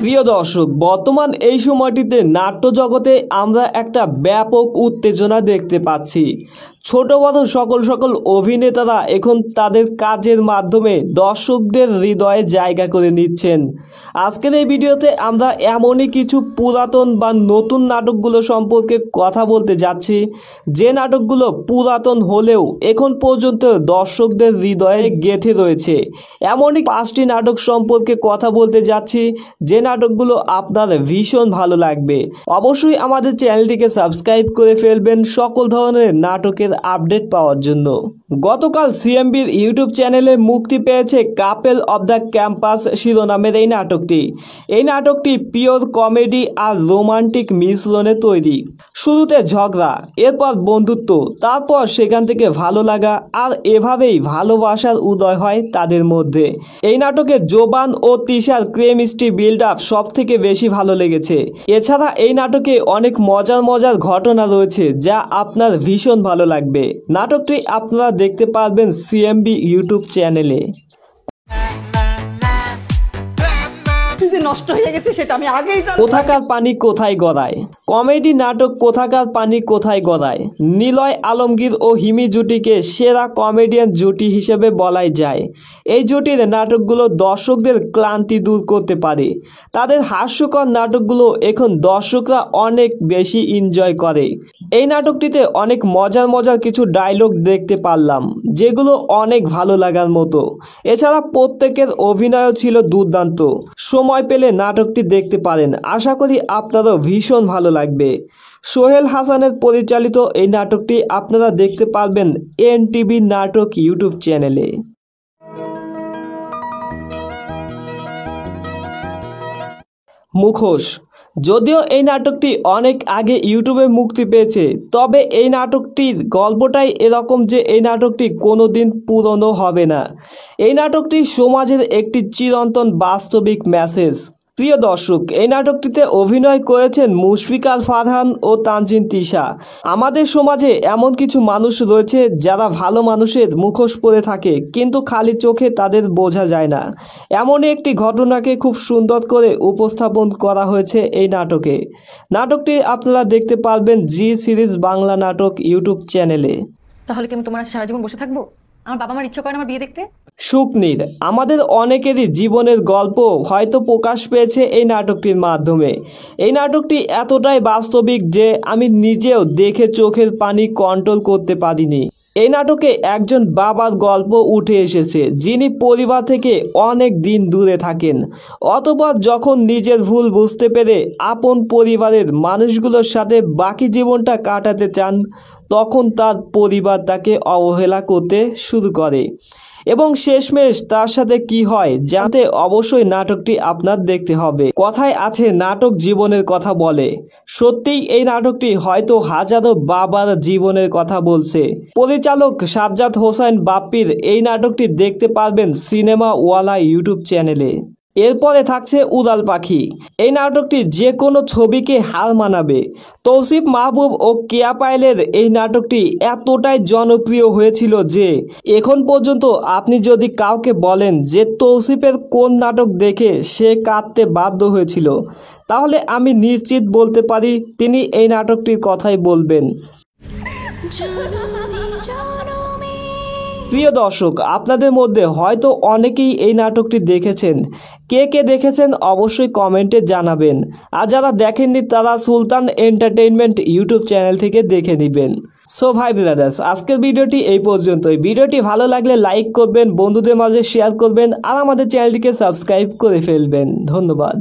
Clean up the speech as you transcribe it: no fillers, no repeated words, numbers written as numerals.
প্রিয় দর্শক, বর্তমান এই সময়টিতে নাট্য জগতে আমরা একটা ব্যাপক উত্তেজনা দেখতে পাচ্ছি। ছোট বড় সকল অভিনেতারা এখন তাদের কাজের মাধ্যমে দর্শকদের হৃদয়ে জায়গা করে নিচ্ছেন। আজকের এই ভিডিওতে আমরা এমনই কিছু পুরাতন বা নতুন নাটকগুলো সম্পর্কে কথা বলতে যাচ্ছি, যে নাটকগুলো পুরাতন হলেও এখন পর্যন্ত দর্শকদের হৃদয়ে গেঁথে রয়েছে। এমনই 5টি নাটক সম্পর্কে কথা বলতে যাচ্ছি, যে নাটকগুলো আপনার ভীষণ ভালো লাগবে। অবশ্যই আমাদের চ্যানেলটিকে সাবস্ক্রাইব করে ফেলবেন সকল ধরনের নাটকের আপডেট পাওয়ার জন্য। গতকাল সিএমবির ইউটিউব চ্যানেলে মুক্তি পেয়েছে কাপেল অব দ্য ক্যাম্পাস শিরোনামের এই নাটকটি। এই নাটকটি পিওর কমেডি আর রোমান্টিক মিশ্রণে তৈরি। শুরুতে ঝগড়া, এরপর বন্ধুত্ব, তারপর সেখান থেকে ভালো লাগা, আর এভাবেই ভালোবাসার উদয় হয় তাদের মধ্যে। এই নাটকে জোবান ও তিশার কেমিস্ট্রি বিল্ড আপ সব থেকে বেশি ভালো লেগেছে। এছাড়া এই নাটকে অনেক মজার ঘটনা রয়েছে, যা আপনার ভীষণ ভালো লাগবে। নাটকটি আপনারা দেখতে পারবেন সিএমবি ইউটিউব চ্যানেলে। নষ্ট হয়ে গেছে সেটা আমি আগেই জানতাম। কোথাকার পানি কোথায় গড়ায়, কমেডি নাটক কোথাকার পানি কোথায় গড়ায়। নিলয় আলমগীর ও হিমি জুটিকে সেরা কমেডিয়ান জুটি হিসেবে বলাই যায়। এই জুটির নাটকগুলো দর্শকদের ক্লান্তি দূর করতে পারে। তাদের হাস্যকর নাটকগুলো এখন দর্শকরা অনেক বেশি এনজয় করে। এই নাটকটিতে অনেক মজার কিছু ডায়লগ দেখতে পারলাম, যেগুলো অনেক ভালো লাগার মতো। এছাড়া প্রত্যেকের অভিনয়ও ছিল দুর্দান্ত। সময় পেলে নাটকটি দেখতে পারেন, আশা করি আপনারও ভীষণ ভালো লাগবে। সোহেল হাসানের পরিচালিত এই নাটকটি আপনারা দেখতে পারবেন এনটিভি নাটক ইউটিউব চ্যানেলে। মুখোশ, যদিও এই নাটকটি অনেক আগে ইউটিউবে মুক্তি পেয়েছে, তবে এই নাটকটির গল্পটাই এরকম যে এই নাটকটি কোনোদিন পুরনো হবে না। এই নাটকটি সমাজের একটি চিরন্তন বাস্তবিক মেসেজ। প্রিয় দর্শক, এই নাটকটিতে অভিনয় করেছেন মুশফিকার ফারহান ও তানজিন তিশা। আমাদের সমাজে এমন কিছু মানুষ রয়েছে যারা ভালো মানুষের মুখোশ পরে থাকে, কিন্তু খালি চোখে তাদের বোঝা যায় না। এমনই একটি ঘটনাকে খুব সুন্দর করে উপস্থাপন করা হয়েছে এই নাটকে। নাটকটি আপনারা দেখতে পারবেন জি সিরিজ বাংলা নাটক ইউটিউব চ্যানেলে। তাহলে কি আমি তোমার সারা জীবন বসে থাকবো? আমার বাবা মার ইচ্ছা করে আমার বিয়ে দেখতে। শুকনির, আমাদের অনেকেরই জীবনের গল্প হয়তো প্রকাশ পেয়েছে এই নাটকটির মাধ্যমে। এই নাটকটি এতটাই বাস্তবিক যে আমি নিজেও দেখে চোখের পানি কন্ট্রোল করতে পারিনি। এই নাটকে একজন বাবার গল্প উঠে এসেছে, যিনি পরিবার থেকে অনেক দিন দূরে থাকেন। অতঃপর যখন নিজের ভুল বুঝতে পেরে আপন পরিবারের মানুষগুলোর সাথে বাকি জীবনটা কাটাতে চান, তখন তার পরিবার তাকে অবহেলা করতে শুরু করে। এবং শেষমেশ তার সাথে কি হয় জানতে অবশ্যই নাটকটি আপনার দেখতে হবে। কথায় আছে নাটক জীবনের কথা বলে। সত্যিই এই নাটকটি হয়তো হাজারো বাবার জীবনের কথা বলছে। পরিচালক সাজ্জাদ হোসেন বাপ্পির এই নাটকটি দেখতে পারবেন সিনেমা ওয়ালা ইউটিউব চ্যানেলে। এরপরে থাকছে উড়াল পাখি। এই নাটকটি যে কোনো ছবিকে হার মানাবে। তৌসিফ মাহবুব ও কেয়া পায়েলের এই নাটকটি এতটাই জনপ্রিয় হয়েছিল যে এখন পর্যন্ত আপনি যদি কাউকে বলেন যে তৌসিফের কোন নাটক দেখে সে কাঁদতে বাধ্য হয়েছিল, তাহলে আমি নিশ্চিত বলতে পারি তিনি এই নাটকটির কথাই বলবেন। প্রিয় দর্শক, আপনাদের মধ্যে হয়তো অনেকেই এই নাটকটি দেখেছেন। কে দেখেছেন অবশ্যই কমেন্টে জানাবেন। আর যারা দেখেননি তারা সুলতান এন্টারটেইনমেন্ট ইউটিউব চ্যানেল থেকে দেখে নেবেন। সো ভাই ব্রাদার্স, আজকের ভিডিওটি এই পর্যন্তই। ভিডিওটি ভালো লাগলে লাইক করবেন, বন্ধুদের মাঝে শেয়ার করবেন, আর আমাদের চ্যানেলটিকে সাবস্ক্রাইব করে ফেলবেন। ধন্যবাদ।